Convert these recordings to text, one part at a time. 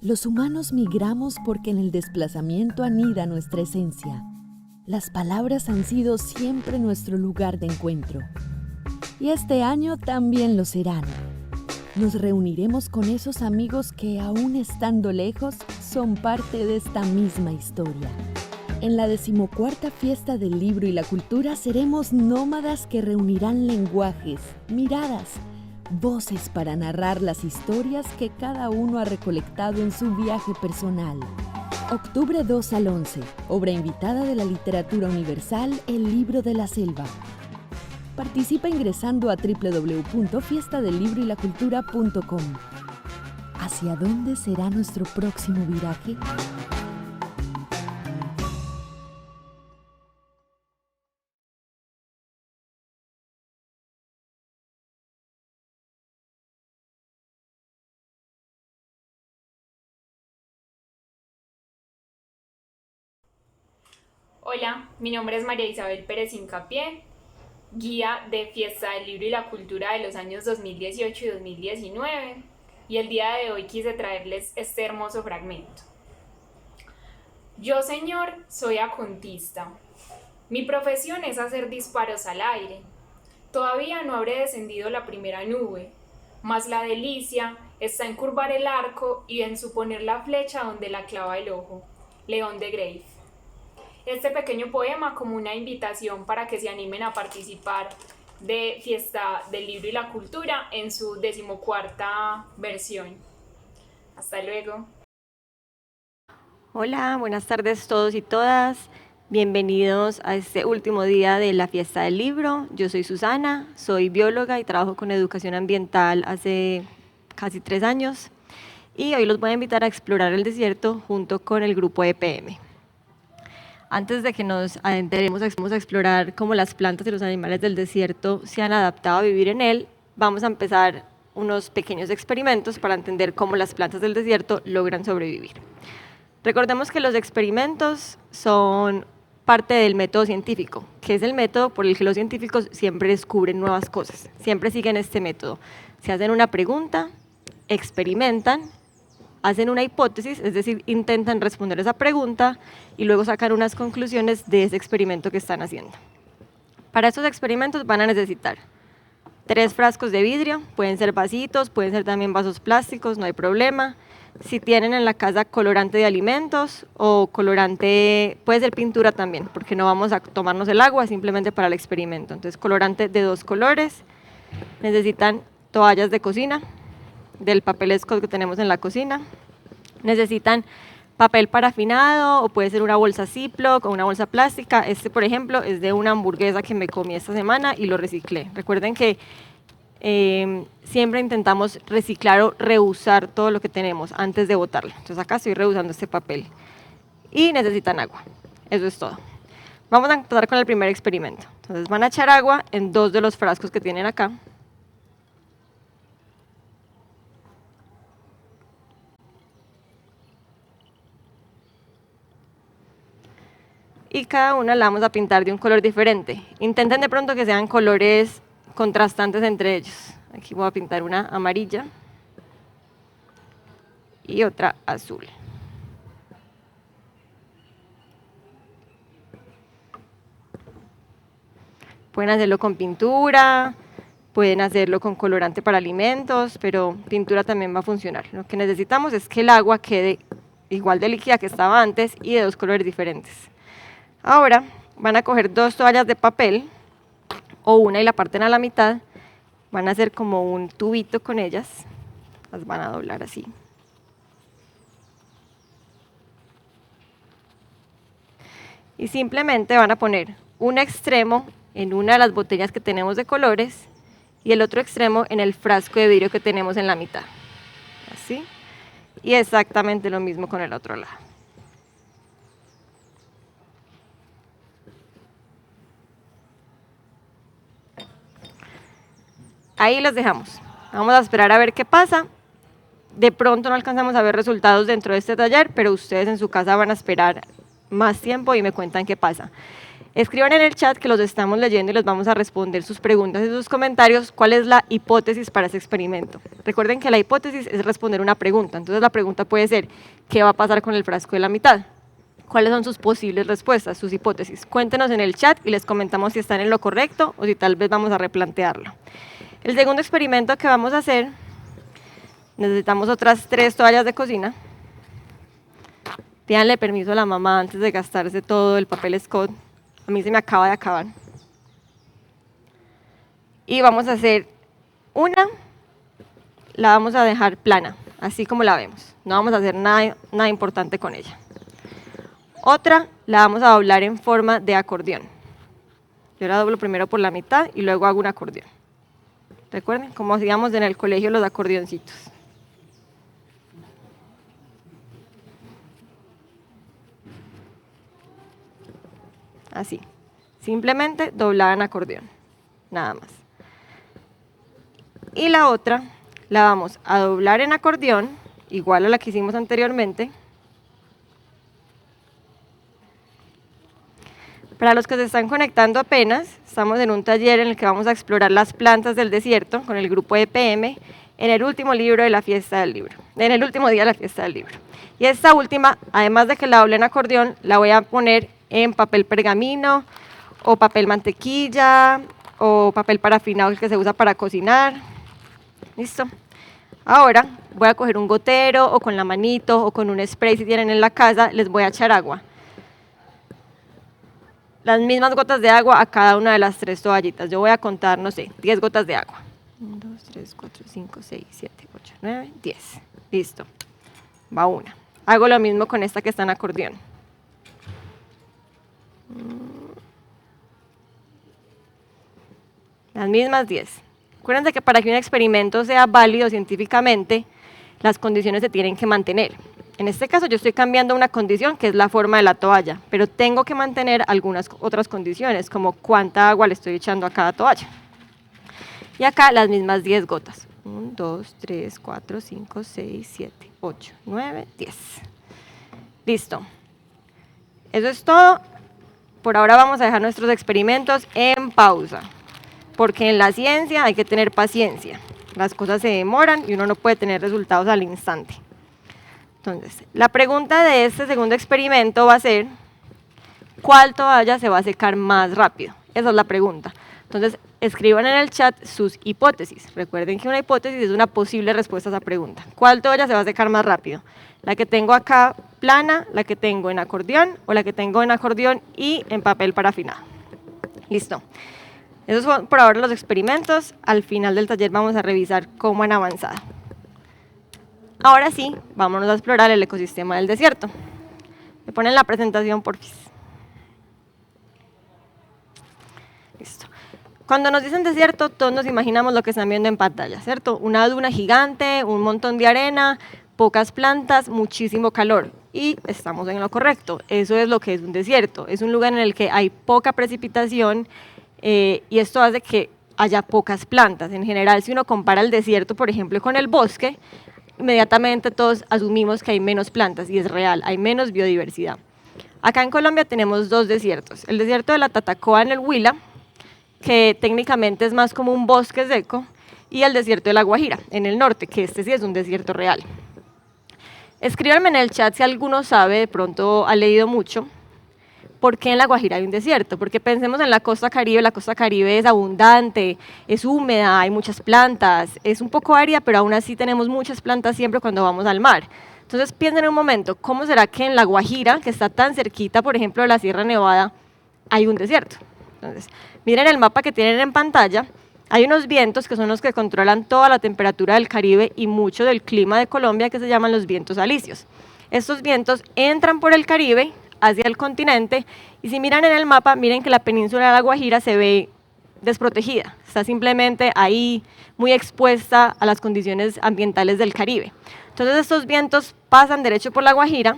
Los humanos migramos porque en el desplazamiento anida nuestra esencia. Las palabras han sido siempre nuestro lugar de encuentro. Y este año también lo serán. Nos reuniremos con esos amigos que, aún estando lejos, son parte de esta misma historia. En la 14ª Fiesta del Libro y la Cultura seremos nómadas que reunirán lenguajes, miradas, voces para narrar las historias que cada uno ha recolectado en su viaje personal. Octubre 2 al 11, obra invitada de la literatura universal, El Libro de la Selva. Participa ingresando a www.fiestadelibroylacultura.com. ¿Hacia dónde será nuestro próximo viraje? Hola, mi nombre es María Isabel Pérez Hincapié, guía de Fiesta del Libro y la Cultura de los años 2018 y 2019, y el día de hoy quise traerles este hermoso fragmento. Yo, señor, soy acontista. Mi profesión es hacer disparos al aire. Todavía no habré descendido la primera nube, mas la delicia está en curvar el arco y en suponer la flecha donde la clava el ojo. León de Greiff. Este pequeño poema como una invitación para que se animen a participar de Fiesta del Libro y la Cultura en su 14ª versión. Hasta luego. Hola, buenas tardes todos y todas. Bienvenidos a este último día de la Fiesta del Libro. Yo soy Susana, soy bióloga y trabajo con educación ambiental hace casi 3 años. Y hoy los voy a invitar a explorar el desierto junto con el grupo EPM. Antes de que nos adentremos a explorar cómo las plantas y los animales del desierto se han adaptado a vivir en él, vamos a empezar unos pequeños experimentos para entender cómo las plantas del desierto logran sobrevivir. Recordemos que los experimentos son parte del método científico, que es el método por el que los científicos siempre descubren nuevas cosas, siempre siguen este método. Se hacen una pregunta, experimentan, hacen una hipótesis, es decir, intentan responder esa pregunta y luego sacan unas conclusiones de ese experimento que están haciendo. Para estos experimentos van a necesitar 3 frascos de vidrio, pueden ser vasitos, pueden ser también vasos plásticos, no hay problema. Si tienen en la casa colorante de alimentos o colorante, puede ser pintura también, porque no vamos a tomarnos el agua, simplemente para el experimento. Entonces, colorante de 2 colores, necesitan toallas de cocina, del papel Scott que tenemos en la cocina, necesitan papel parafinado o puede ser una bolsa Ziploc o una bolsa plástica. Este, por ejemplo, es de una hamburguesa que me comí esta semana y lo reciclé. Recuerden que siempre intentamos reciclar o reusar todo lo que tenemos antes de botarlo. Entonces acá estoy reusando este papel. Y necesitan agua. Eso es todo. Vamos a empezar con el primer experimento. Entonces van a echar agua en 2 de los frascos que tienen acá. Y cada una la vamos a pintar de un color diferente. Intenten de pronto que sean colores contrastantes entre ellos. Aquí voy a pintar una amarilla y otra azul. Pueden hacerlo con pintura, pueden hacerlo con colorante para alimentos, pero pintura también va a funcionar. Lo que necesitamos es que el agua quede igual de líquida que estaba antes y de 2 colores diferentes. Ahora van a coger 2 toallas de papel o una y la parten a la mitad, van a hacer como un tubito con ellas, las van a doblar así. Y simplemente van a poner un extremo en una de las botellas que tenemos de colores y el otro extremo en el frasco de vidrio que tenemos en la mitad. Así. Y exactamente lo mismo con el otro lado. Ahí los dejamos. Vamos a esperar a ver qué pasa. De pronto no alcanzamos a ver resultados dentro de este taller, pero ustedes en su casa van a esperar más tiempo y me cuentan qué pasa. Escriban en el chat que los estamos leyendo y les vamos a responder sus preguntas y sus comentarios. ¿Cuál es la hipótesis para ese experimento? Recuerden que la hipótesis es responder una pregunta. Entonces la pregunta puede ser, ¿qué va a pasar con el frasco de la mitad? ¿Cuáles son sus posibles respuestas, sus hipótesis? Cuéntenos en el chat y les comentamos si están en lo correcto o si tal vez vamos a replantearlo. El segundo experimento que vamos a hacer, necesitamos otras 3 toallas de cocina. Pídanle permiso a la mamá antes de gastarse todo el papel Scott. A mí se me acaba de acabar. Y vamos a hacer una, la vamos a dejar plana, así como la vemos. No vamos a hacer nada importante con ella. Otra la vamos a doblar en forma de acordeón. Yo la doblo primero por la mitad y luego hago un acordeón. Recuerden, como hacíamos en el colegio los acordeoncitos. Así, simplemente doblada en acordeón, nada más. Y la otra la vamos a doblar en acordeón, igual a la que hicimos anteriormente. Para los que se están conectando apenas, estamos en un taller en el que vamos a explorar las plantas del desierto con el grupo EPM en el último libro de la fiesta del libro, en el último día de la fiesta del libro. Y esta última, además de que la doble en acordeón, la voy a poner en papel pergamino o papel mantequilla o papel parafinado, el que se usa para cocinar. ¿Listo? Ahora voy a coger un gotero o con la manito o con un spray si tienen en la casa, les voy a echar agua. Las mismas gotas de agua a cada una de las 3 toallitas. Yo voy a contar, no sé, 10 gotas de agua. 1, 2, 3, 4, 5, 6, 7, 8, 9, 10. Listo. Va una. Hago lo mismo con esta que está en acordeón. Las mismas 10. Acuérdense que para que un experimento sea válido científicamente, las condiciones se tienen que mantener. En este caso yo estoy cambiando una condición que es la forma de la toalla, pero tengo que mantener algunas otras condiciones, como cuánta agua le estoy echando a cada toalla. Y acá las mismas 10 gotas. 1, 2, 3, 4, 5, 6, 7, 8, 9, 10. Listo. Eso es todo. Por ahora vamos a dejar nuestros experimentos en pausa, porque en la ciencia hay que tener paciencia. Las cosas se demoran y uno no puede tener resultados al instante. Entonces, la pregunta de este segundo experimento va a ser, ¿cuál toalla se va a secar más rápido? Esa es la pregunta. Entonces, escriban en el chat sus hipótesis. Recuerden que una hipótesis es una posible respuesta a esa pregunta. ¿Cuál toalla se va a secar más rápido? ¿La que tengo acá plana, la que tengo en acordeón o la que tengo en acordeón y en papel parafinado? Listo. Esos son por ahora los experimentos. Al final del taller vamos a revisar cómo han avanzado. Ahora sí, vámonos a explorar el ecosistema del desierto. Me ponen la presentación, porfis. Listo. Cuando nos dicen desierto, todos nos imaginamos lo que están viendo en pantalla, ¿cierto? Una duna gigante, un montón de arena, pocas plantas, muchísimo calor. Y estamos en lo correcto. Eso es lo que es un desierto. Es un lugar en el que hay poca precipitación y esto hace que haya pocas plantas. En general, si uno compara el desierto, por ejemplo, con el bosque, inmediatamente todos asumimos que hay menos plantas y es real, hay menos biodiversidad. Acá en Colombia tenemos 2 desiertos, el desierto de la Tatacoa en el Huila, que técnicamente es más como un bosque seco, y el desierto de la Guajira, en el norte, que este sí es un desierto real. Escríbanme en el chat si alguno sabe, de pronto ha leído mucho, ¿por qué en la Guajira hay un desierto? Porque pensemos en la costa Caribe es abundante, es húmeda, hay muchas plantas, es un poco árida, pero aún así tenemos muchas plantas siempre cuando vamos al mar. Entonces piensen un momento, ¿cómo será que en la Guajira, que está tan cerquita, por ejemplo, de la Sierra Nevada, hay un desierto? Entonces, miren el mapa que tienen en pantalla, hay unos vientos que son los que controlan toda la temperatura del Caribe y mucho del clima de Colombia, que se llaman los vientos alisios. Estos vientos entran por el Caribe hacia el continente, y si miran en el mapa, miren que la península de la Guajira se ve desprotegida, está simplemente ahí muy expuesta a las condiciones ambientales del Caribe. Entonces estos vientos pasan derecho por la Guajira,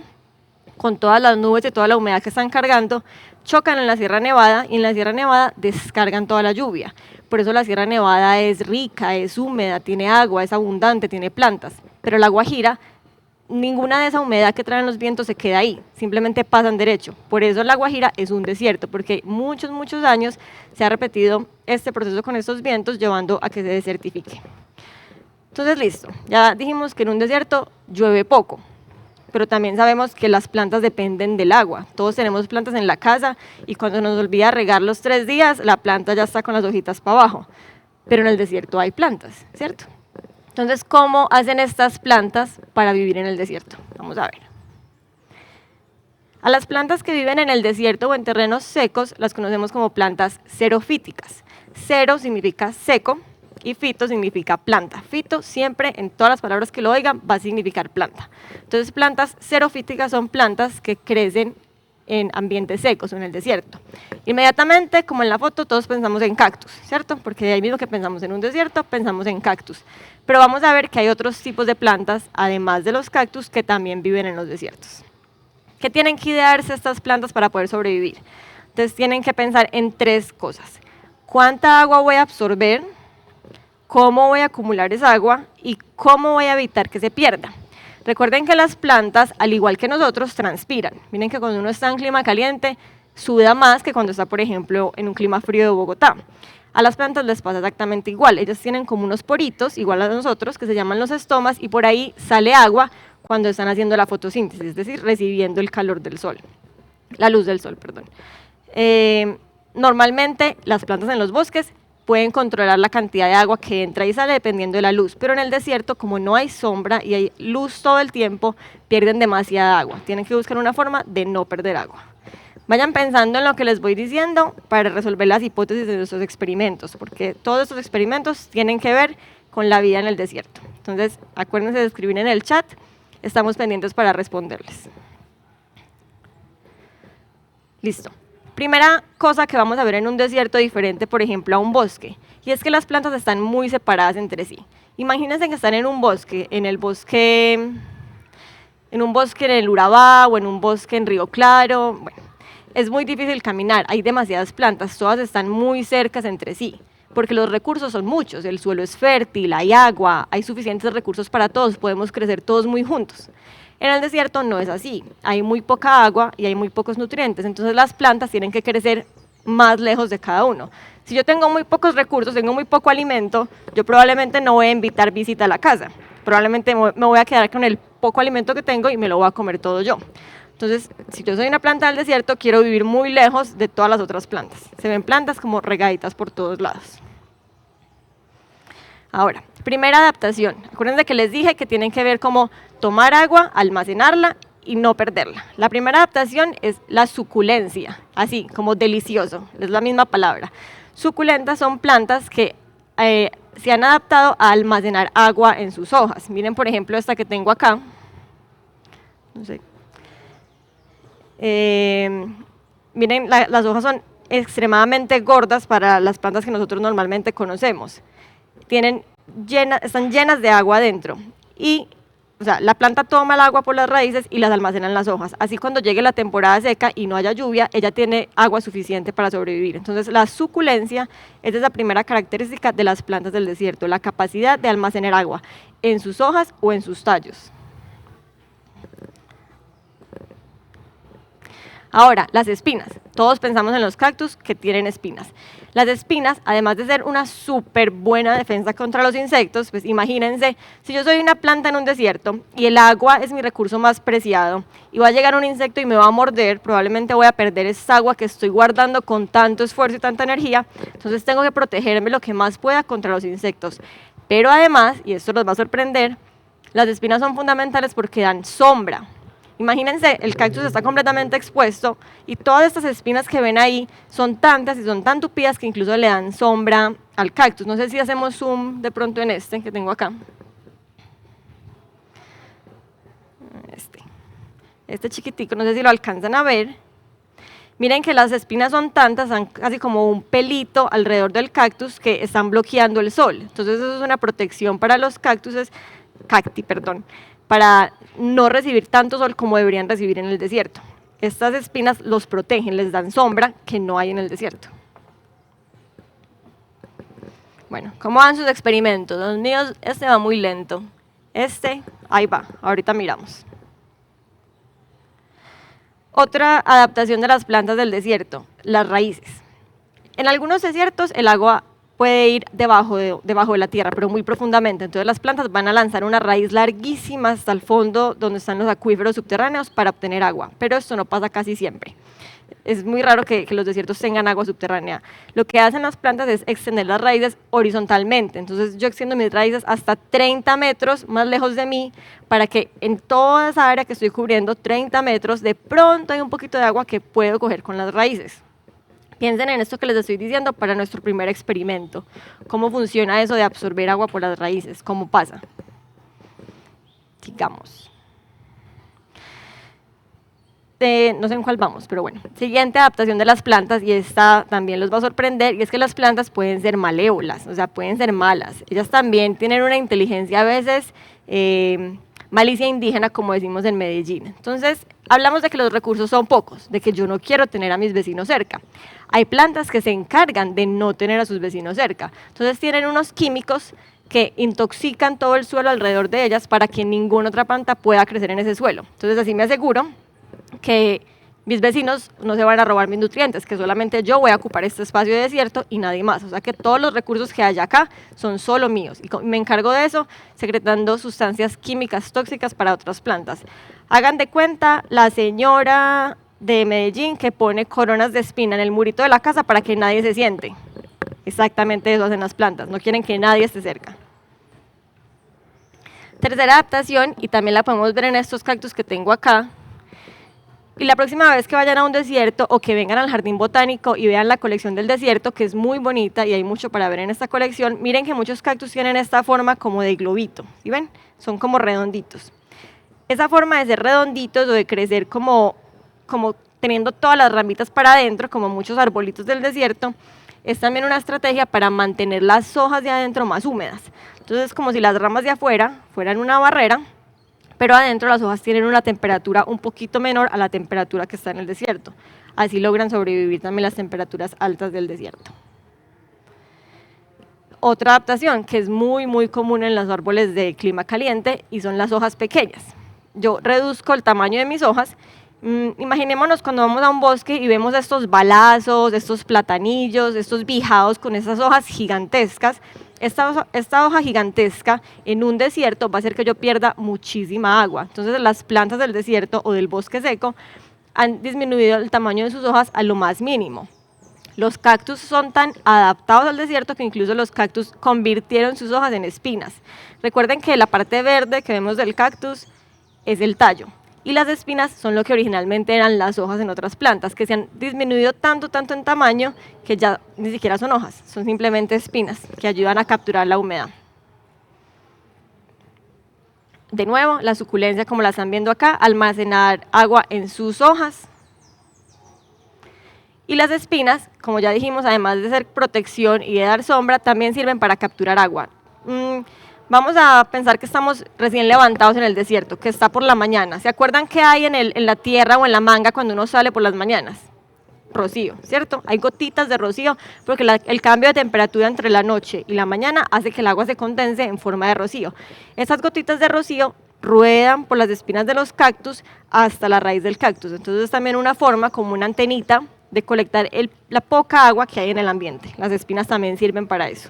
con todas las nubes y toda la humedad que están cargando, chocan en la Sierra Nevada, y en la Sierra Nevada descargan toda la lluvia. Por eso la Sierra Nevada es rica, es húmeda, tiene agua, es abundante, tiene plantas, pero la Guajira ninguna de esa humedad que traen los vientos se queda ahí, simplemente pasan derecho. Por eso La Guajira es un desierto, porque muchos años se ha repetido este proceso con estos vientos, llevando a que se desertifique. Entonces, listo, ya dijimos que en un desierto llueve poco, pero también sabemos que las plantas dependen del agua. Todos tenemos plantas en la casa y cuando nos olvida regar los 3 días, la planta ya está con las hojitas para abajo. Pero en el desierto hay plantas, ¿cierto? Entonces, ¿cómo hacen estas plantas para vivir en el desierto? Vamos a ver. A las plantas que viven en el desierto o en terrenos secos las conocemos como plantas xerofíticas. Xero significa seco y fito significa planta. Fito siempre, en todas las palabras que lo oigan, va a significar planta. Entonces, plantas xerofíticas son plantas que crecen en ambientes secos o en el desierto. Inmediatamente, como en la foto, todos pensamos en cactus, ¿cierto? Porque de ahí mismo que pensamos en un desierto, pensamos en cactus. Pero vamos a ver que hay otros tipos de plantas, además de los cactus, que también viven en los desiertos. ¿Qué tienen que idearse estas plantas para poder sobrevivir? Entonces tienen que pensar en 3 cosas. ¿Cuánta agua voy a absorber? ¿Cómo voy a acumular esa agua? ¿Y cómo voy a evitar que se pierda? Recuerden que las plantas, al igual que nosotros, transpiran. Miren que cuando uno está en clima caliente, suda más que cuando está, por ejemplo, en un clima frío de Bogotá. A las plantas les pasa exactamente igual. Ellas tienen como unos poritos, igual a nosotros, que se llaman los estomas, y por ahí sale agua cuando están haciendo la fotosíntesis, es decir, recibiendo el calor del sol, la luz del sol, perdón. Normalmente, las plantas en los bosques pueden controlar la cantidad de agua que entra y sale dependiendo de la luz, pero en el desierto, como no hay sombra y hay luz todo el tiempo, pierden demasiada agua. Tienen que buscar una forma de no perder agua. Vayan pensando en lo que les voy diciendo para resolver las hipótesis de nuestros experimentos, porque todos estos experimentos tienen que ver con la vida en el desierto. Entonces, acuérdense de escribir en el chat, estamos pendientes para responderles. Listo. Primera cosa que vamos a ver en un desierto diferente, por ejemplo, a un bosque, y es que las plantas están muy separadas entre sí. Imagínense que están en un bosque, en un bosque en el Urabá o en un bosque en Río Claro. Bueno, es muy difícil caminar, hay demasiadas plantas, todas están muy cercas entre sí, porque los recursos son muchos, el suelo es fértil, hay agua, hay suficientes recursos para todos, podemos crecer todos muy juntos. En el desierto no es así, hay muy poca agua y hay muy pocos nutrientes, entonces las plantas tienen que crecer más lejos de cada uno. Si yo tengo muy pocos recursos, tengo muy poco alimento, yo probablemente no voy a invitar visita a la casa, probablemente me voy a quedar con el poco alimento que tengo y me lo voy a comer todo yo. Entonces, si yo soy una planta del desierto, quiero vivir muy lejos de todas las otras plantas. Se ven plantas como regaditas por todos lados. Ahora, primera adaptación. Acuérdense que les dije que tienen que ver cómo tomar agua, almacenarla y no perderla. La primera adaptación es la suculencia, así como delicioso, es la misma palabra. Suculentas son plantas que se han adaptado a almacenar agua en sus hojas. Miren, por ejemplo, esta que tengo acá. No sé. Miren, las hojas son extremadamente gordas para las plantas que nosotros normalmente conocemos. Están llenas de agua adentro y o sea, la planta toma el agua por las raíces y las almacena en las hojas. Así cuando llegue la temporada seca y no haya lluvia, ella tiene agua suficiente para sobrevivir. Entonces la suculencia es la primera característica de las plantas del desierto, la capacidad de almacenar agua en sus hojas o en sus tallos. Ahora, las espinas. Todos pensamos en los cactus que tienen espinas. Las espinas, además de ser una súper buena defensa contra los insectos, pues imagínense, si yo soy una planta en un desierto y el agua es mi recurso más preciado y va a llegar un insecto y me va a morder, probablemente voy a perder esa agua que estoy guardando con tanto esfuerzo y tanta energía, entonces tengo que protegerme lo que más pueda contra los insectos. Pero además, y esto los va a sorprender, las espinas son fundamentales porque dan sombra. Imagínense, el cactus está completamente expuesto y todas estas espinas que ven ahí son tantas y son tan tupidas que incluso le dan sombra al cactus. No sé si hacemos zoom de pronto en este que tengo acá. Este chiquitico, no sé si lo alcanzan a ver. Miren que las espinas son tantas, son casi como un pelito alrededor del cactus que están bloqueando el sol. Entonces eso es una protección para los cacti, para no recibir tanto sol como deberían recibir en el desierto. Estas espinas los protegen, les dan sombra que no hay en el desierto. Bueno, ¿cómo van sus experimentos? Los míos, este va muy lento. Ahí va, ahorita miramos. Otra adaptación de las plantas del desierto, las raíces. En algunos desiertos el agua puede ir debajo de la tierra, pero muy profundamente. Entonces las plantas van a lanzar una raíz larguísima hasta el fondo donde están los acuíferos subterráneos para obtener agua, pero esto no pasa casi siempre. Es muy raro que los desiertos tengan agua subterránea. Lo que hacen las plantas es extender las raíces horizontalmente. Entonces yo extiendo mis raíces hasta 30 metros más lejos de mí para que en toda esa área que estoy cubriendo, 30 metros, de pronto hay un poquito de agua que puedo coger con las raíces. Piensen en esto que les estoy diciendo para nuestro primer experimento. ¿Cómo funciona eso de absorber agua por las raíces? ¿Cómo pasa? Sigamos. No sé en cuál vamos, pero bueno. Siguiente adaptación de las plantas, y esta también los va a sorprender, y es que las plantas pueden ser malévolas, o sea, pueden ser malas. Ellas también tienen una inteligencia a veces, malicia indígena, como decimos en Medellín. Entonces, hablamos de que los recursos son pocos, de que yo no quiero tener a mis vecinos cerca. Hay plantas que se encargan de no tener a sus vecinos cerca. Entonces, tienen unos químicos que intoxican todo el suelo alrededor de ellas para que ninguna otra planta pueda crecer en ese suelo. Entonces, así me aseguro que mis vecinos no se van a robar mis nutrientes, que solamente yo voy a ocupar este espacio de desierto y nadie más. O sea que todos los recursos que hay acá son solo míos. Y me encargo de eso secretando sustancias químicas tóxicas para otras plantas. Hagan de cuenta la señora de Medellín que pone coronas de espina en el murito de la casa para que nadie se siente. Exactamente eso hacen las plantas, no quieren que nadie esté cerca. Tercera adaptación, y también la podemos ver en estos cactus que tengo acá. Y la próxima vez que vayan a un desierto o que vengan al jardín botánico y vean la colección del desierto, que es muy bonita y hay mucho para ver en esta colección, miren que muchos cactus tienen esta forma como de globito, ¿sí ven? Son como redonditos. Esa forma de ser redonditos o de crecer como teniendo todas las ramitas para adentro, como muchos arbolitos del desierto, es también una estrategia para mantener las hojas de adentro más húmedas. Entonces es como si las ramas de afuera fueran una barrera, pero adentro las hojas tienen una temperatura un poquito menor a la temperatura que está en el desierto. Así logran sobrevivir también las temperaturas altas del desierto. Otra adaptación que es muy, muy común en los árboles de clima caliente y son las hojas pequeñas. Yo reduzco el tamaño de mis hojas. Imaginémonos cuando vamos a un bosque y vemos estos balazos, estos platanillos, estos bijados con esas hojas gigantescas. Esta hoja gigantesca en un desierto va a hacer que yo pierda muchísima agua. Entonces las plantas del desierto o del bosque seco han disminuido el tamaño de sus hojas a lo más mínimo. Los cactus son tan adaptados al desierto que incluso los cactus convirtieron sus hojas en espinas. Recuerden que la parte verde que vemos del cactus es el tallo. Y las espinas son lo que originalmente eran las hojas en otras plantas, que se han disminuido tanto en tamaño que ya ni siquiera son hojas, son simplemente espinas que ayudan a capturar la humedad. De nuevo, la suculencia, como la están viendo acá, almacenar agua en sus hojas. Y las espinas, como ya dijimos, además de ser protección y de dar sombra, también sirven para capturar agua. Vamos a pensar que estamos recién levantados en el desierto, que está por la mañana. ¿Se acuerdan qué hay en la tierra o en la manga cuando uno sale por las mañanas? Rocío, ¿cierto? Hay gotitas de rocío porque el cambio de temperatura entre la noche y la mañana hace que el agua se condense en forma de rocío. Esas gotitas de rocío ruedan por las espinas de los cactus hasta la raíz del cactus. Entonces es también una forma, como una antenita, de colectar la poca agua que hay en el ambiente. Las espinas también sirven para eso.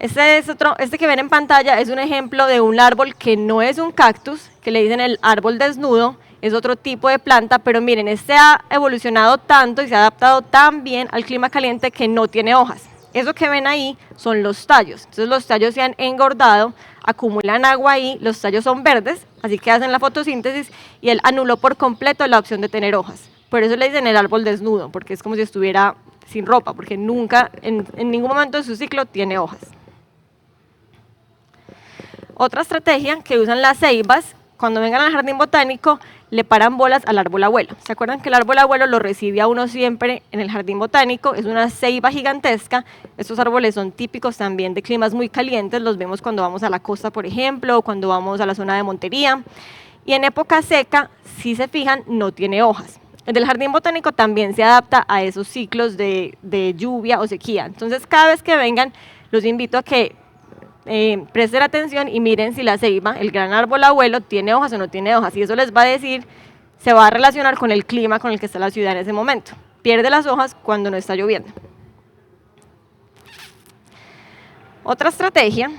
Este que ven en pantalla es un ejemplo de un árbol que no es un cactus, que le dicen el árbol desnudo, es otro tipo de planta, pero miren, este ha evolucionado tanto y se ha adaptado tan bien al clima caliente que no tiene hojas. Eso que ven ahí son los tallos, entonces los tallos se han engordado, acumulan agua ahí, los tallos son verdes, así que hacen la fotosíntesis y él anuló por completo la opción de tener hojas. Por eso le dicen el árbol desnudo, porque es como si estuviera sin ropa, porque nunca, en ningún momento de su ciclo tiene hojas. Otra estrategia que usan las ceibas, cuando vengan al jardín botánico, le paran bolas al árbol abuelo. ¿Se acuerdan que el árbol abuelo lo recibe a uno siempre en el jardín botánico? Es una ceiba gigantesca. Estos árboles son típicos también de climas muy calientes, los vemos cuando vamos a la costa, por ejemplo, o cuando vamos a la zona de Montería. Y en época seca, si se fijan, no tiene hojas. El del jardín botánico también se adapta a esos ciclos de lluvia o sequía. Entonces, cada vez que vengan, los invito a que presten atención y miren si la ceiba, el gran árbol abuelo, tiene hojas o no tiene hojas, y eso les va a decir, se va a relacionar con el clima con el que está la ciudad en ese momento. Pierde las hojas cuando no está lloviendo. Otra estrategia,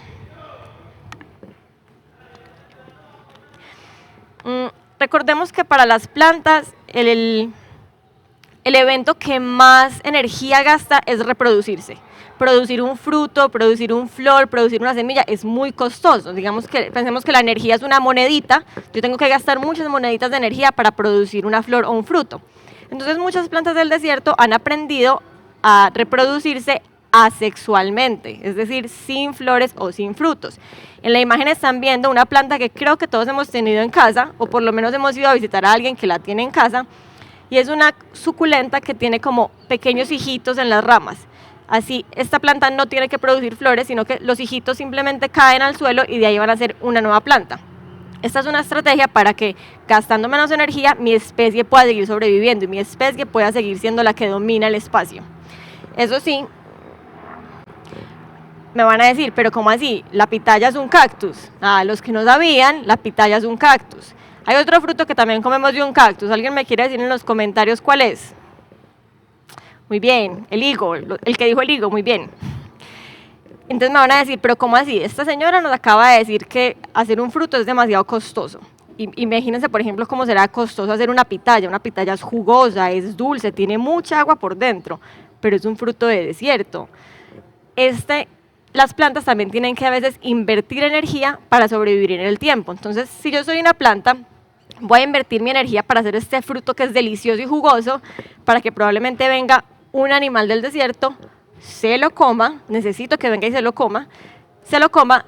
recordemos que para las plantas el evento que más energía gasta es reproducirse. Producir un fruto, producir un flor, producir una semilla es muy costoso. Pensemos que la energía es una monedita, yo tengo que gastar muchas moneditas de energía para producir una flor o un fruto. Entonces muchas plantas del desierto han aprendido a reproducirse asexualmente, es decir, sin flores o sin frutos. En la imagen están viendo una planta que creo que todos hemos tenido en casa, o por lo menos hemos ido a visitar a alguien que la tiene en casa, y es una suculenta que tiene como pequeños hijitos en las ramas. Así, esta planta no tiene que producir flores, sino que los hijitos simplemente caen al suelo y de ahí van a ser una nueva planta. Esta es una estrategia para que, gastando menos energía, mi especie pueda seguir sobreviviendo y mi especie pueda seguir siendo la que domina el espacio. Eso sí, me van a decir, pero ¿cómo así? La pitaya es un cactus. Los que no sabían, la pitaya es un cactus. Hay otro fruto que también comemos de un cactus. ¿Alguien me quiere decir en los comentarios cuál es? Muy bien, el higo, el que dijo el higo, muy bien. Entonces me van a decir, pero ¿cómo así? Esta señora nos acaba de decir que hacer un fruto es demasiado costoso. Imagínense, por ejemplo, cómo será costoso hacer una pitaya. Una pitaya es jugosa, es dulce, tiene mucha agua por dentro, pero es un fruto de desierto. Las plantas también tienen que a veces invertir energía para sobrevivir en el tiempo. Entonces, si yo soy una planta, voy a invertir mi energía para hacer este fruto que es delicioso y jugoso, para que probablemente venga un animal del desierto, se lo coma, necesito que venga y se lo coma,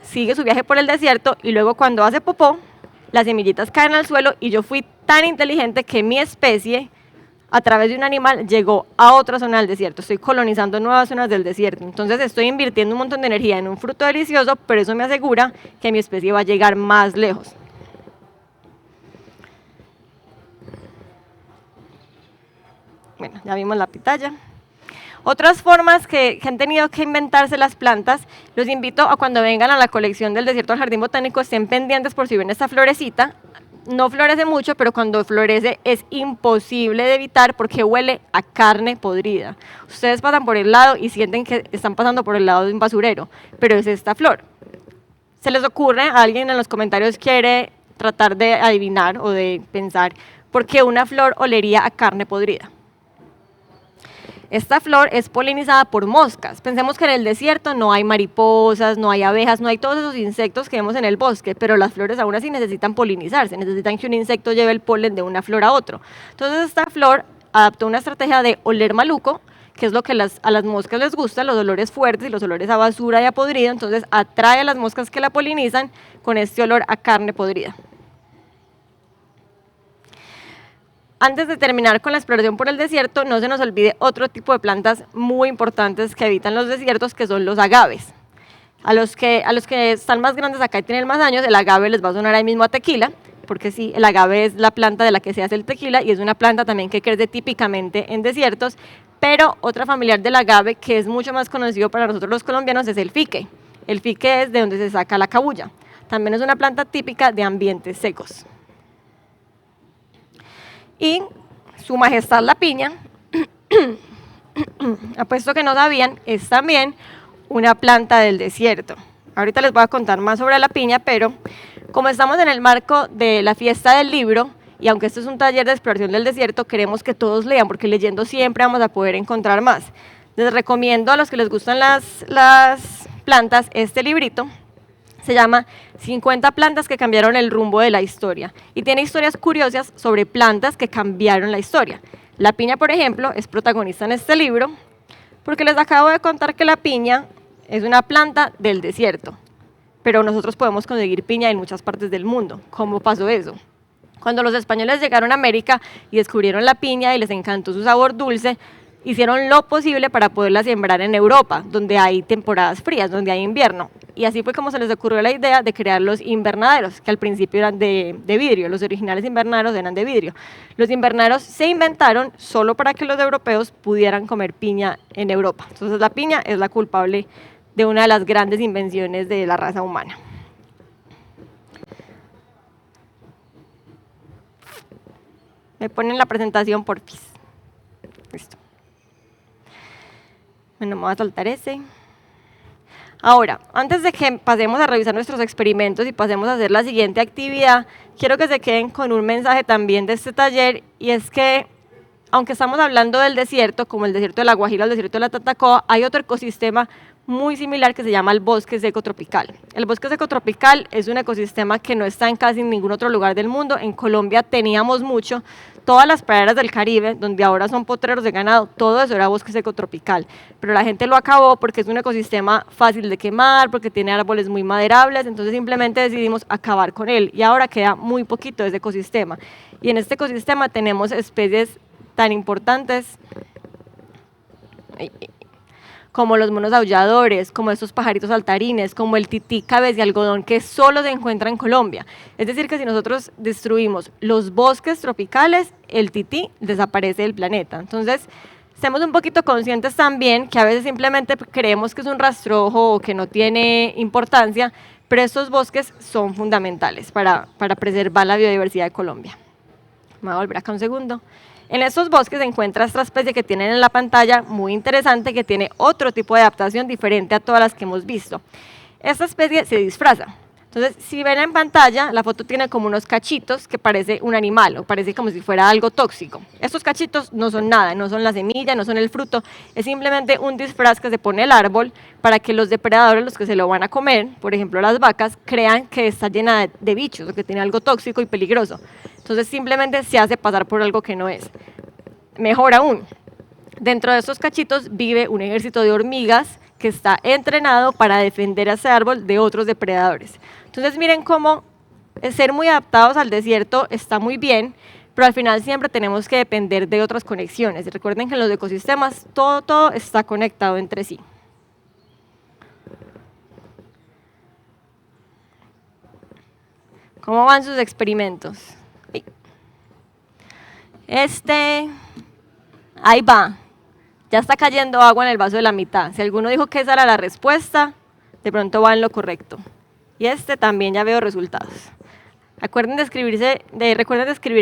sigue su viaje por el desierto y luego cuando hace popó, las semillitas caen al suelo y yo fui tan inteligente que mi especie, a través de un animal, llegó a otra zona del desierto. Estoy colonizando nuevas zonas del desierto. Entonces estoy invirtiendo un montón de energía en un fruto delicioso, pero eso me asegura que mi especie va a llegar más lejos. Bueno, ya vimos la pitaya. Otras formas que han tenido que inventarse las plantas, los invito a cuando vengan a la colección del desierto al Jardín Botánico, estén pendientes por si ven esta florecita. No florece mucho, pero cuando florece es imposible de evitar porque huele a carne podrida. Ustedes pasan por el lado y sienten que están pasando por el lado de un basurero, pero es esta flor. ¿Se les ocurre, a alguien en los comentarios quiere tratar de adivinar o de pensar por qué una flor olería a carne podrida? Esta flor es polinizada por moscas. Pensemos que en el desierto no hay mariposas, no hay abejas, no hay todos esos insectos que vemos en el bosque, pero las flores aún así necesitan polinizarse, necesitan que un insecto lleve el polen de una flor a otro. Entonces esta flor adaptó una estrategia de oler maluco, que es lo que a las moscas les gusta, los olores fuertes y los olores a basura y a podrido, entonces atrae a las moscas que la polinizan con este olor a carne podrida. Antes de terminar con la exploración por el desierto, no se nos olvide otro tipo de plantas muy importantes que habitan los desiertos, que son los agaves. A los que están más grandes acá y tienen más años, el agave les va a sonar ahí mismo a tequila, porque sí, el agave es la planta de la que se hace el tequila y es una planta también que crece típicamente en desiertos, pero otra familiar del agave que es mucho más conocido para nosotros los colombianos es el fique. El fique es de donde se saca la cabuya. También es una planta típica de ambientes secos. Y su majestad la piña, apuesto que no sabían, es también una planta del desierto. Ahorita les voy a contar más sobre la piña, pero como estamos en el marco de la fiesta del libro, y aunque esto es un taller de exploración del desierto, queremos que todos lean, porque leyendo siempre vamos a poder encontrar más. Les recomiendo a los que les gustan las plantas este librito. Se llama 50 plantas que cambiaron el rumbo de la historia y tiene historias curiosas sobre plantas que cambiaron la historia. La piña, por ejemplo, es protagonista en este libro porque les acabo de contar que la piña es una planta del desierto, pero nosotros podemos conseguir piña en muchas partes del mundo. ¿Cómo pasó eso? Cuando los españoles llegaron a América y descubrieron la piña y les encantó su sabor dulce, hicieron lo posible para poderla sembrar en Europa, donde hay temporadas frías, donde hay invierno. Y así fue como se les ocurrió la idea de crear los invernaderos, que al principio eran de vidrio, los originales invernaderos eran de vidrio. Los invernaderos se inventaron solo para que los europeos pudieran comer piña en Europa. Entonces la piña es la culpable de una de las grandes invenciones de la raza humana. Me ponen la presentación porfis. Listo. Bueno, me voy a saltar ese. Ahora, antes de que pasemos a revisar nuestros experimentos y pasemos a hacer la siguiente actividad, quiero que se queden con un mensaje también de este taller, y es que, aunque estamos hablando del desierto, como el desierto de La Guajira o el desierto de la Tatacoa, hay otro ecosistema muy similar que se llama el bosque seco tropical. El bosque seco tropical es un ecosistema que no está en casi ningún otro lugar del mundo. En Colombia teníamos mucho, todas las praderas del Caribe, donde ahora son potreros de ganado, todo eso era bosque seco tropical, pero la gente lo acabó porque es un ecosistema fácil de quemar, porque tiene árboles muy maderables, entonces simplemente decidimos acabar con él, y ahora queda muy poquito de ese ecosistema. Y en este ecosistema tenemos especies tan importantes como los monos aulladores, como estos pajaritos saltarines, como el tití cabeza de algodón, que solo se encuentra en Colombia. Es decir, que si nosotros destruimos los bosques tropicales, el tití desaparece del planeta. Entonces, estemos un poquito conscientes también que a veces simplemente creemos que es un rastrojo o que no tiene importancia, pero estos bosques son fundamentales para preservar la biodiversidad de Colombia. Me voy a volver acá un segundo. En estos bosques se encuentra esta especie que tienen en la pantalla, muy interesante, que tiene otro tipo de adaptación diferente a todas las que hemos visto. Esta especie se disfraza. Entonces, si ven en pantalla, la foto tiene como unos cachitos que parece un animal, o parece como si fuera algo tóxico. Estos cachitos no son nada, no son la semilla, no son el fruto, es simplemente un disfraz que se pone el árbol para que los depredadores, los que se lo van a comer, por ejemplo las vacas, crean que está llena de bichos o que tiene algo tóxico y peligroso. Entonces simplemente se hace pasar por algo que no es. Mejor aún, dentro de estos cachitos vive un ejército de hormigas que está entrenado para defender a ese árbol de otros depredadores. Entonces miren cómo ser muy adaptados al desierto está muy bien, pero al final siempre tenemos que depender de otras conexiones. Y recuerden que en los ecosistemas todo está conectado entre sí. ¿Cómo van sus experimentos? Ahí va. Ya está cayendo agua en el vaso de la mitad. Si alguno dijo que esa era la respuesta, de pronto va en lo correcto. Y también ya veo resultados. Recuerden de escribir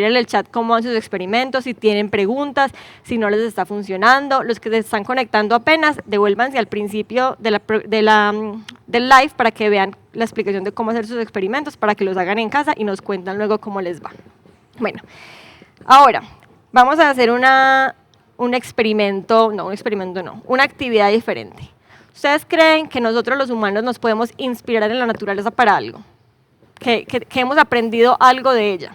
en el chat cómo van sus experimentos, si tienen preguntas, si no les está funcionando. Los que se están conectando apenas, devuélvanse al principio del live para que vean la explicación de cómo hacer sus experimentos, para que los hagan en casa y nos cuentan luego cómo les va. Bueno, ahora vamos a hacer una actividad diferente. ¿Ustedes creen que nosotros los humanos nos podemos inspirar en la naturaleza para algo? ¿Que hemos aprendido algo de ella?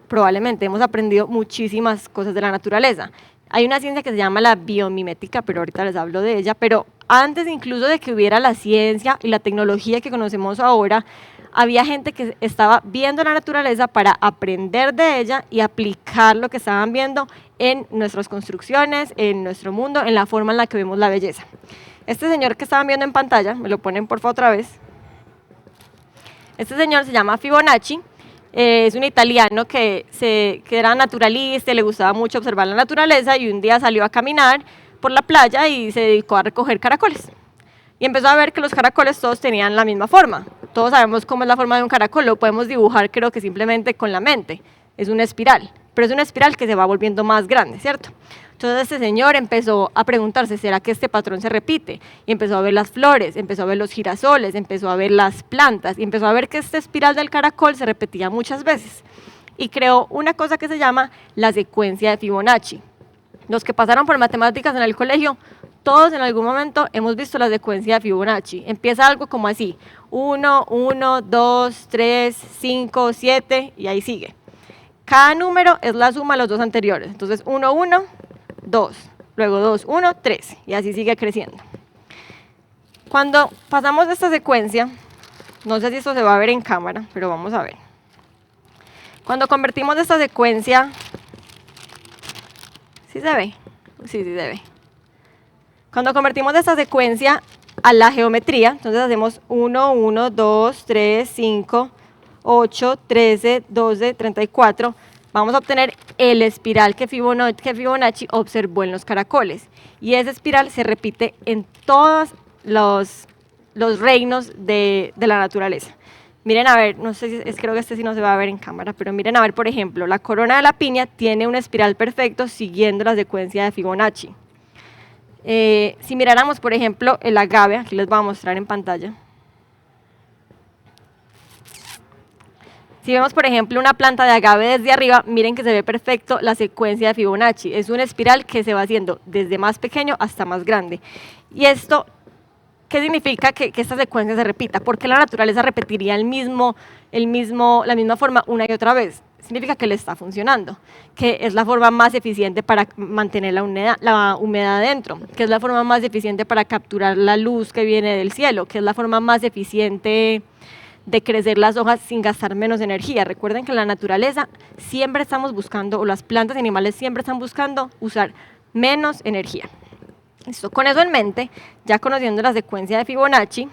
Probablemente hemos aprendido muchísimas cosas de la naturaleza. Hay una ciencia que se llama la biomimética, pero ahorita les hablo de ella, pero antes incluso de que hubiera la ciencia y la tecnología que conocemos ahora, había gente que estaba viendo la naturaleza para aprender de ella y aplicar lo que estaban viendo en nuestras construcciones, en nuestro mundo, en la forma en la que vemos la belleza. Este señor que estaban viendo en pantalla, me lo ponen por favor otra vez. Este señor se llama Fibonacci, es un italiano que era naturalista, le gustaba mucho observar la naturaleza y un día salió a caminar por la playa y se dedicó a recoger caracoles. Y empezó a ver que los caracoles todos tenían la misma forma. Todos sabemos cómo es la forma de un caracol, lo podemos dibujar creo que simplemente con la mente. Es una espiral, pero es una espiral que se va volviendo más grande, ¿cierto? Entonces este señor empezó a preguntarse, ¿será que este patrón se repite? Y empezó a ver las flores, empezó a ver los girasoles, empezó a ver las plantas, y empezó a ver que esta espiral del caracol se repetía muchas veces. Y creó una cosa que se llama la secuencia de Fibonacci. Los que pasaron por matemáticas en el colegio, todos en algún momento hemos visto la secuencia de Fibonacci. Empieza algo como así, 1, 1, 2, 3, 5, 7, y ahí sigue. Cada número es la suma de los dos anteriores. Entonces 1, 1, 2, luego 2, 1, 3, y así sigue creciendo. Cuando pasamos de esta secuencia, no sé si esto se va a ver en cámara, pero vamos a ver. Cuando convertimos esta secuencia, ¿sí se ve? Sí se ve. Cuando convertimos esta secuencia a la geometría, entonces hacemos 1, 1, 2, 3, 5, 8, 13, 12, 34, vamos a obtener el espiral que Fibonacci observó en los caracoles. Y esa espiral se repite en todas los reinos de la naturaleza. Miren a ver, no sé si creo que este sí no se va a ver en cámara, pero miren a ver, por ejemplo, la corona de la piña tiene un espiral perfecto siguiendo la secuencia de Fibonacci. Si miráramos, por ejemplo, el agave, aquí les voy a mostrar en pantalla. Si vemos, por ejemplo, una planta de agave desde arriba, miren que se ve perfecto la secuencia de Fibonacci. Es una espiral que se va haciendo desde más pequeño hasta más grande. Y esto, ¿qué significa que esta secuencia se repita? Porque la naturaleza repetiría la misma forma una y otra vez. Significa que le está funcionando, que es la forma más eficiente para mantener la humedad dentro, que es la forma más eficiente para capturar la luz que viene del cielo, que es la forma más eficiente de crecer las hojas sin gastar menos energía. Recuerden que en la naturaleza siempre estamos buscando, o las plantas y animales siempre están buscando usar menos energía. Listo. Con eso en mente, ya conociendo la secuencia de Fibonacci,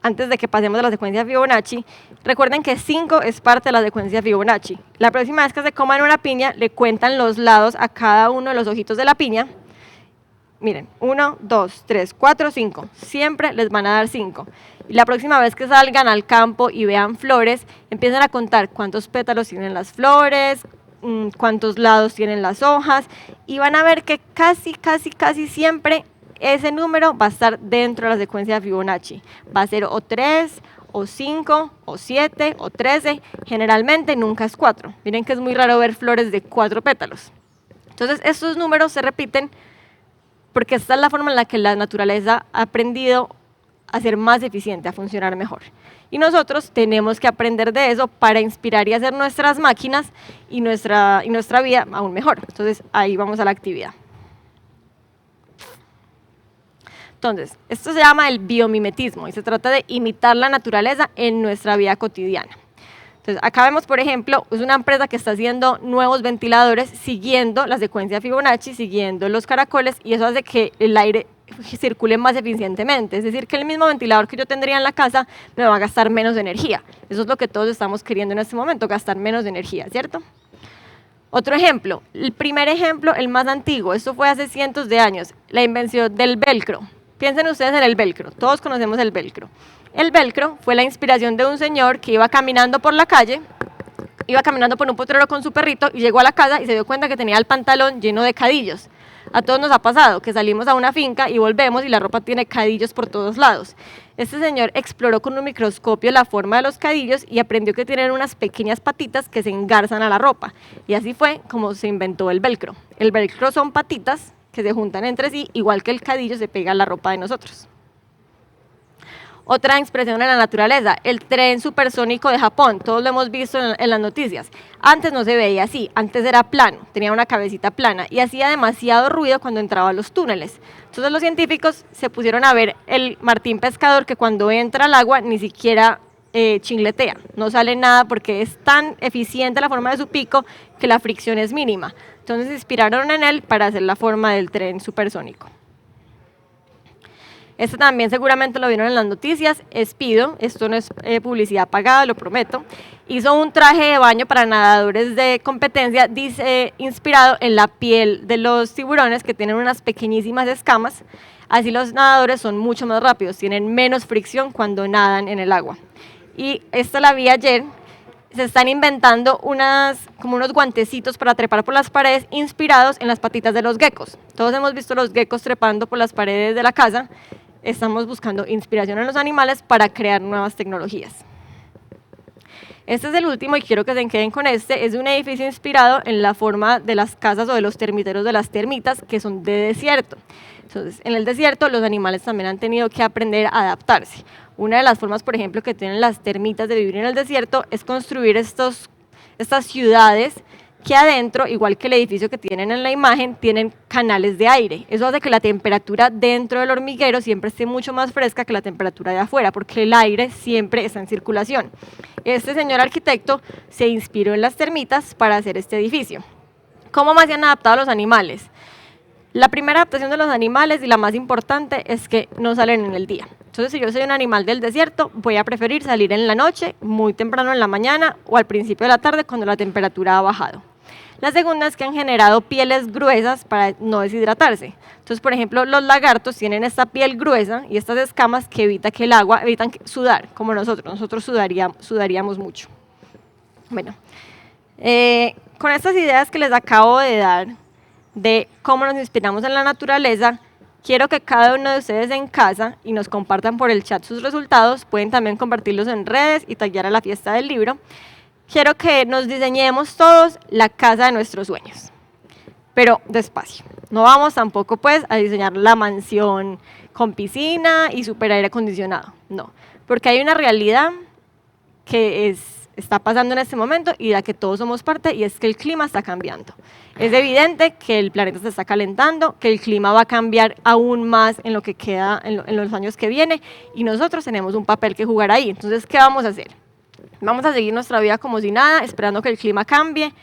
antes de que pasemos a la secuencia de Fibonacci, recuerden que 5 es parte de la secuencia de Fibonacci. La próxima vez que se coman una piña, le cuentan los lados a cada uno de los ojitos de la piña. Miren, 1, 2, 3, 4, 5. Siempre les van a dar 5. Y la próxima vez que salgan al campo y vean flores, empiezan a contar cuántos pétalos tienen las flores, cuántos lados tienen las hojas, y van a ver que casi siempre ese número va a estar dentro de la secuencia de Fibonacci. Va a ser o 3, o 5, o 7, o 13, generalmente nunca es 4. Miren que es muy raro ver flores de 4 pétalos. Entonces estos números se repiten porque esta es la forma en la que la naturaleza ha aprendido a ser más eficiente, a funcionar mejor. Y nosotros tenemos que aprender de eso para inspirar y hacer nuestras máquinas y nuestra vida aún mejor. Entonces ahí vamos a la actividad. Entonces, esto se llama el biomimetismo y se trata de imitar la naturaleza en nuestra vida cotidiana. Entonces, acá vemos, por ejemplo, es una empresa que está haciendo nuevos ventiladores siguiendo la secuencia de Fibonacci, siguiendo los caracoles, y eso hace que el aire circule más eficientemente. Es decir, que el mismo ventilador que yo tendría en la casa me va a gastar menos energía. Eso es lo que todos estamos queriendo en este momento, gastar menos energía, ¿cierto? Otro ejemplo, el primer ejemplo, el más antiguo, esto fue hace cientos de años, la invención del velcro. Piensen ustedes en el velcro, todos conocemos el velcro. El velcro fue la inspiración de un señor que iba caminando por la calle, iba caminando por un potrero con su perrito y llegó a la casa y se dio cuenta que tenía el pantalón lleno de cadillos. A todos nos ha pasado que salimos a una finca y volvemos y la ropa tiene cadillos por todos lados. Este señor exploró con un microscopio la forma de los cadillos y aprendió que tienen unas pequeñas patitas que se engarzan a la ropa. Y así fue como se inventó el velcro. El velcro son patitas que se juntan entre sí, igual que el cadillo se pega a la ropa de nosotros. Otra expresión en la naturaleza, el tren supersónico de Japón, todos lo hemos visto en las noticias. Antes no se veía así, antes era plano, tenía una cabecita plana y hacía demasiado ruido cuando entraba a los túneles. Entonces los científicos se pusieron a ver el martín pescador que cuando entra al agua ni siquiera chingletea, no sale nada porque es tan eficiente la forma de su pico que la fricción es mínima. Entonces se inspiraron en él para hacer la forma del tren supersónico. Este también seguramente lo vieron en las noticias, Speedo, esto no es publicidad pagada, lo prometo, hizo un traje de baño para nadadores de competencia inspirado en la piel de los tiburones que tienen unas pequeñísimas escamas, así los nadadores son mucho más rápidos, tienen menos fricción cuando nadan en el agua. Y esta la vi ayer, se están inventando como unos guantecitos para trepar por las paredes inspirados en las patitas de los geckos. Todos hemos visto los geckos trepando por las paredes de la casa. Estamos buscando inspiración en los animales para crear nuevas tecnologías. Este es el último y quiero que se queden con este. Es un edificio inspirado en la forma de las casas o de los termiteros de las termitas que son de desierto. Entonces, en el desierto los animales también han tenido que aprender a adaptarse. Una de las formas, por ejemplo, que tienen las termitas de vivir en el desierto es construir estas ciudades que adentro, igual que el edificio que tienen en la imagen, tienen canales de aire. Eso hace que la temperatura dentro del hormiguero siempre esté mucho más fresca que la temperatura de afuera, porque el aire siempre está en circulación. Este señor arquitecto se inspiró en las termitas para hacer este edificio. ¿Cómo más se han adaptado los animales? La primera adaptación de los animales y la más importante es que no salen en el día. Entonces, si yo soy un animal del desierto, voy a preferir salir en la noche, muy temprano en la mañana o al principio de la tarde cuando la temperatura ha bajado. La segunda es que han generado pieles gruesas para no deshidratarse. Entonces, por ejemplo, los lagartos tienen esta piel gruesa y estas escamas que evitan sudar, como nosotros sudaríamos mucho. Bueno, con estas ideas que les acabo de dar de cómo nos inspiramos en la naturaleza, quiero que cada uno de ustedes en casa y nos compartan por el chat sus resultados, pueden también compartirlos en redes y taggear a la fiesta del libro. Quiero que nos diseñemos todos la casa de nuestros sueños, pero despacio. No vamos tampoco pues a diseñar la mansión con piscina y super aire acondicionado, no, porque hay una realidad que está pasando en este momento y de la que todos somos parte, y es que el clima está cambiando. Es evidente que el planeta se está calentando, que el clima va a cambiar aún más en lo que queda, en los años que viene, y nosotros tenemos un papel que jugar ahí. Entonces, ¿qué vamos a hacer? ¿Vamos a seguir nuestra vida como si nada, esperando que el clima cambie,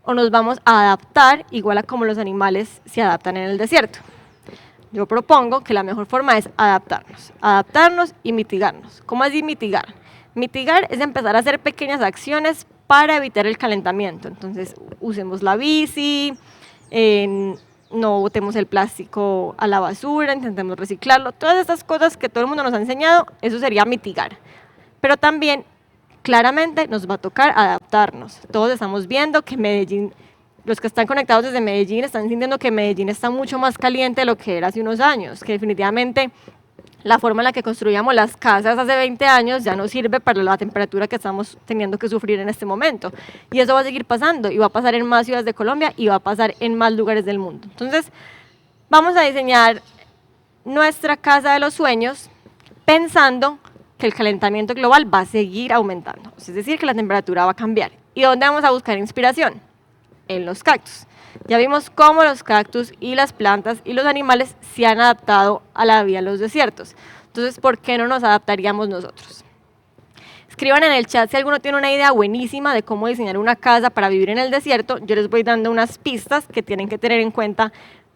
o nos vamos a adaptar igual a como los animales se adaptan en el desierto? Yo propongo que la mejor forma es adaptarnos y mitigarnos. ¿Cómo así mitigar? Mitigar es empezar a hacer pequeñas acciones para evitar el calentamiento. Entonces, usemos la bici, no botemos el plástico a la basura, intentemos reciclarlo. Todas estas cosas que todo el mundo nos ha enseñado, eso sería mitigar. Pero también, claramente, nos va a tocar adaptarnos. Todos estamos viendo que Medellín, los que están conectados desde Medellín, están sintiendo que Medellín está mucho más caliente de lo que era hace unos años, que definitivamente la forma en la que construíamos las casas hace 20 años ya no sirve para la temperatura que estamos teniendo que sufrir en este momento. Y eso va a seguir pasando, y va a pasar en más ciudades de Colombia, y va a pasar en más lugares del mundo. Entonces, vamos a diseñar nuestra casa de los sueños pensando que el calentamiento global va a seguir aumentando. Es decir, que la temperatura va a cambiar. ¿Y dónde vamos a buscar inspiración? En los cactus. Ya vimos cómo los cactus y las plantas y los animales se han adaptado a la vida en los desiertos. Entonces, ¿por qué no nos adaptaríamos nosotros? Escriban en el chat si alguno tiene una idea buenísima de cómo diseñar una casa para vivir en el desierto. Yo les voy dando unas pistas que tienen que tener en cuenta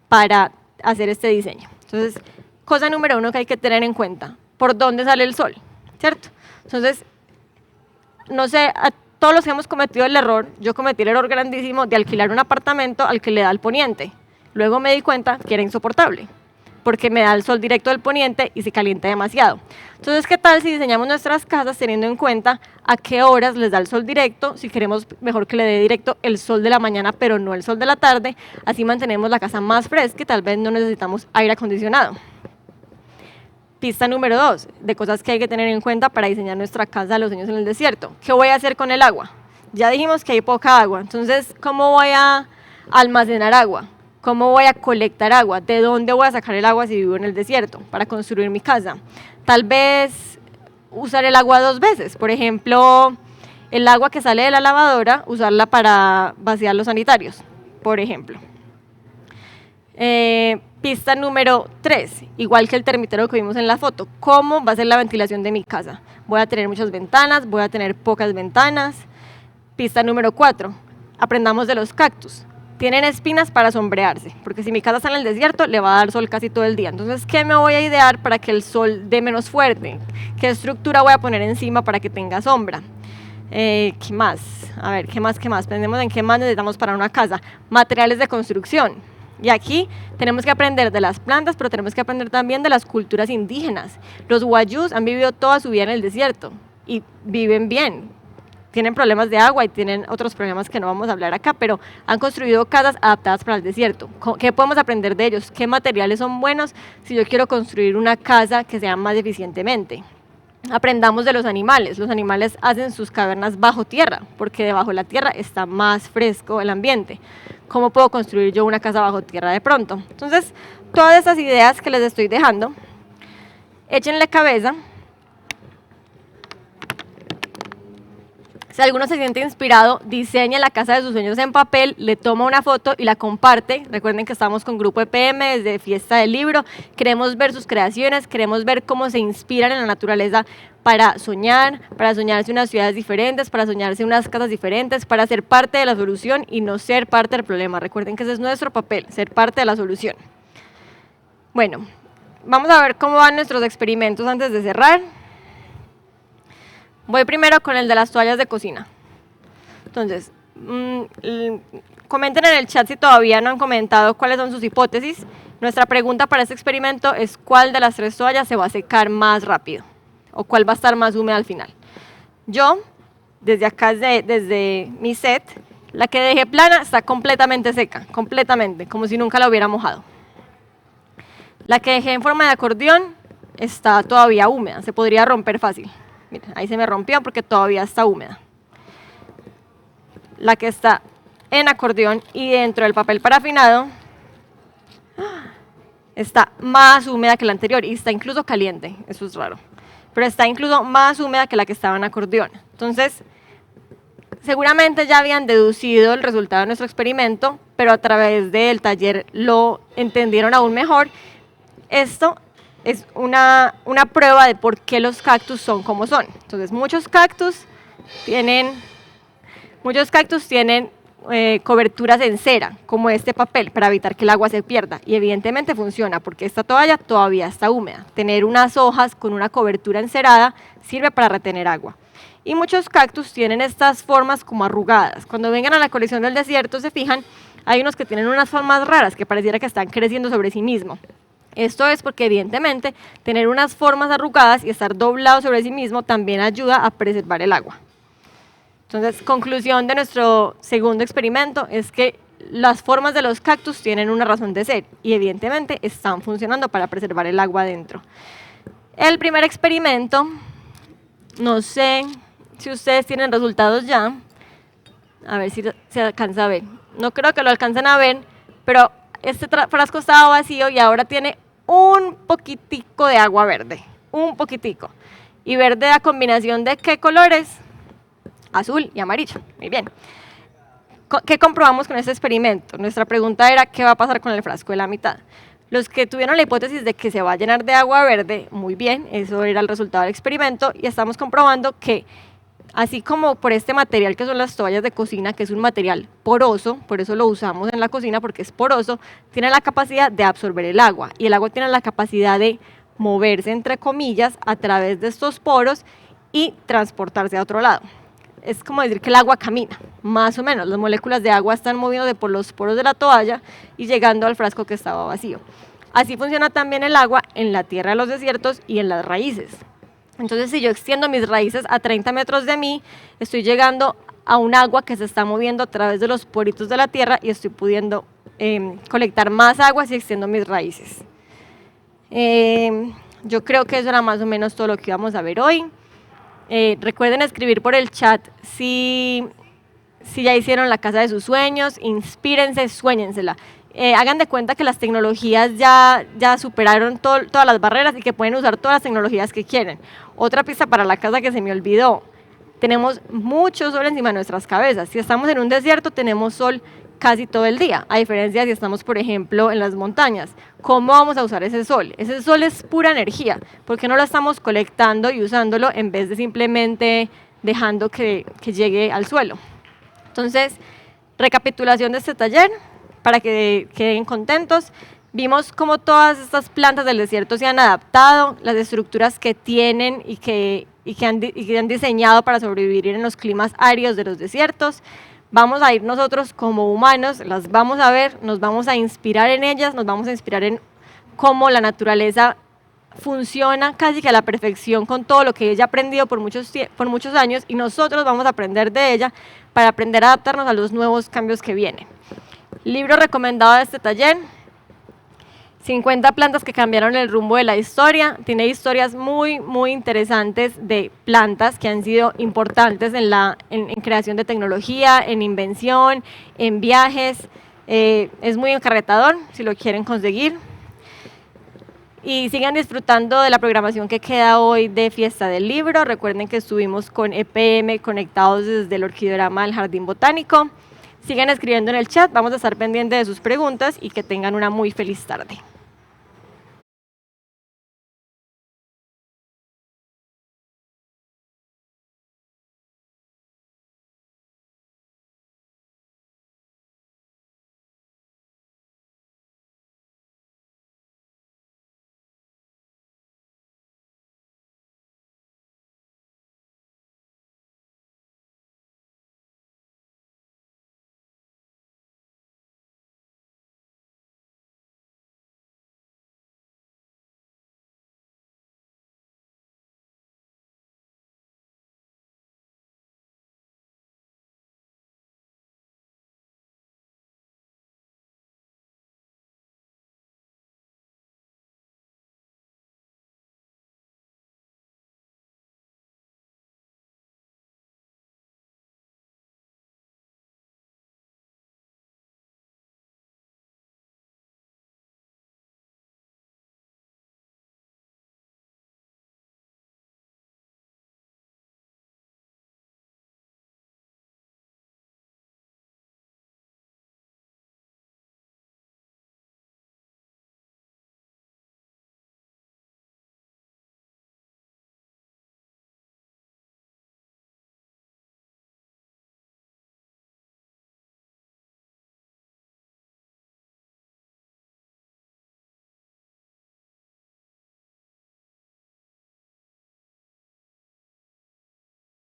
para hacer este diseño. Entonces, cosa número 1 que hay que tener en cuenta: ¿por dónde sale el sol? ¿Cierto? Entonces, no sé, todos los que hemos cometido el error, yo cometí el error grandísimo de alquilar un apartamento al que le da el poniente. Luego me di cuenta que era insoportable, porque me da el sol directo del poniente y se calienta demasiado. Entonces, ¿qué tal si diseñamos nuestras casas teniendo en cuenta a qué horas les da el sol directo? Si queremos, mejor que le dé directo el sol de la mañana, pero no el sol de la tarde. Así mantenemos la casa más fresca y tal vez no necesitamos aire acondicionado. Pista número 2, de cosas que hay que tener en cuenta para diseñar nuestra casa de los sueños en el desierto. ¿Qué voy a hacer con el agua? Ya dijimos que hay poca agua, entonces, ¿cómo voy a almacenar agua? ¿Cómo voy a colectar agua? ¿De dónde voy a sacar el agua si vivo en el desierto para construir mi casa? Tal vez usar el agua 2 veces. Por ejemplo, el agua que sale de la lavadora, usarla para vaciar los sanitarios, por ejemplo. Pista número 3, igual que el termitero que vimos en la foto. ¿Cómo va a ser la ventilación de mi casa? ¿Voy a tener muchas ventanas? ¿Voy a tener pocas ventanas? Pista número 4, aprendamos de los cactus. Tienen espinas para sombrearse, porque si mi casa está en el desierto, le va a dar sol casi todo el día. Entonces, ¿qué me voy a idear para que el sol dé menos fuerte? ¿Qué estructura voy a poner encima para que tenga sombra? ¿Qué más? A ver, ¿qué más? Pensemos en qué más necesitamos para una casa. Materiales de construcción. Y aquí tenemos que aprender de las plantas, pero tenemos que aprender también de las culturas indígenas. Los wayús han vivido toda su vida en el desierto y viven bien. Tienen problemas de agua y tienen otros problemas que no vamos a hablar acá, pero han construido casas adaptadas para el desierto. ¿Qué podemos aprender de ellos? ¿Qué materiales son buenos si yo quiero construir una casa que sea más eficientemente? Aprendamos de los animales. Los animales hacen sus cavernas bajo tierra, porque debajo de la tierra está más fresco el ambiente. ¿Cómo puedo construir yo una casa bajo tierra de pronto? Entonces, todas estas ideas que les estoy dejando, échenle cabeza. Si alguno se siente inspirado, diseña la casa de sus sueños en papel, le toma una foto y la comparte. Recuerden que estamos con Grupo EPM desde Fiesta del Libro. Queremos ver sus creaciones, queremos ver cómo se inspiran en la naturaleza para soñarse unas ciudades diferentes, para soñarse unas casas diferentes, para ser parte de la solución y no ser parte del problema. Recuerden que ese es nuestro papel, ser parte de la solución. Bueno, vamos a ver cómo van nuestros experimentos antes de cerrar. Voy primero con el de las toallas de cocina. Entonces, Comenten en el chat si todavía no han comentado cuáles son sus hipótesis. Nuestra pregunta para este experimento es cuál de las 3 toallas se va a secar más rápido o cuál va a estar más húmeda al final. Yo, desde acá, desde mi set, la que dejé plana está completamente seca, completamente, como si nunca la hubiera mojado. La que dejé en forma de acordeón está todavía húmeda, se podría romper fácil. Miren, ahí se me rompió porque todavía está húmeda. La que está en acordeón y dentro del papel parafinado está más húmeda que la anterior y está incluso caliente, eso es raro, pero está incluso más húmeda que la que estaba en acordeón. Entonces, seguramente ya habían deducido el resultado de nuestro experimento, pero a través del taller lo entendieron aún mejor. Esto es una prueba de por qué los cactus son como son. Entonces, muchos cactus tienen coberturas en cera, como este papel, para evitar que el agua se pierda. Y evidentemente funciona, porque esta toalla todavía está húmeda. Tener unas hojas con una cobertura encerada sirve para retener agua. Y muchos cactus tienen estas formas como arrugadas. Cuando vengan a la colección del desierto, se fijan, hay unos que tienen unas formas raras, que pareciera que están creciendo sobre sí mismo. Esto es porque evidentemente tener unas formas arrugadas y estar doblado sobre sí mismo también ayuda a preservar el agua. Entonces, conclusión de nuestro segundo experimento es que las formas de los cactus tienen una razón de ser y evidentemente están funcionando para preservar el agua adentro. El primer experimento, no sé si ustedes tienen resultados ya, a ver si se alcanza a ver. No creo que lo alcancen a ver, pero este frasco estaba vacío y ahora tiene un poquitico de agua verde, un poquitico. Y verde a combinación de ¿qué colores? Azul y amarillo. Muy bien. ¿Qué comprobamos con este experimento? Nuestra pregunta era ¿qué va a pasar con el frasco de la mitad? Los que tuvieron la hipótesis de que se va a llenar de agua verde, muy bien, eso era el resultado del experimento y estamos comprobando que así como por este material que son las toallas de cocina, que es un material poroso, por eso lo usamos en la cocina porque es poroso, tiene la capacidad de absorber el agua y el agua tiene la capacidad de moverse entre comillas a través de estos poros y transportarse a otro lado. Es como decir que el agua camina, más o menos, las moléculas de agua están moviendo por los poros de la toalla y llegando al frasco que estaba vacío. Así funciona también el agua en la tierra de los desiertos y en las raíces. Entonces, si yo extiendo mis raíces a 30 metros de mí, estoy llegando a un agua que se está moviendo a través de los poritos de la tierra y estoy pudiendo colectar más agua si extiendo mis raíces. Yo creo que eso era más o menos todo lo que íbamos a ver hoy. Recuerden escribir por el chat si ya hicieron la casa de sus sueños, inspírense, suéñensela. Hagan de cuenta que las tecnologías ya superaron todas las barreras y que pueden usar todas las tecnologías que quieren. Otra pista para la casa que se me olvidó, tenemos mucho sol encima de nuestras cabezas. Si estamos en un desierto, tenemos sol casi todo el día, a diferencia de si estamos, por ejemplo, en las montañas. ¿Cómo vamos a usar ese sol? Ese sol es pura energía. ¿Por qué no lo estamos colectando y usándolo en vez de simplemente dejando que llegue al suelo? Entonces, recapitulación de este taller, para que queden contentos. Vimos cómo todas estas plantas del desierto se han adaptado, las estructuras que tienen y que han diseñado para sobrevivir en los climas áridos de los desiertos. Vamos a ir nosotros como humanos, las vamos a ver, nos vamos a inspirar en ellas, nos vamos a inspirar en cómo la naturaleza funciona casi que a la perfección con todo lo que ella ha aprendido por muchos años y nosotros vamos a aprender de ella para aprender a adaptarnos a los nuevos cambios que vienen. Libro recomendado de este taller, 50 plantas que cambiaron el rumbo de la historia. Tiene historias muy, muy interesantes de plantas que han sido importantes en creación de tecnología, en invención, en viajes. Es muy encarretador si lo quieren conseguir. Y sigan disfrutando de la programación que queda hoy de Fiesta del Libro. Recuerden que estuvimos con EPM conectados desde el Orquideorama del Jardín Botánico. Sigan escribiendo en el chat, vamos a estar pendientes de sus preguntas y que tengan una muy feliz tarde.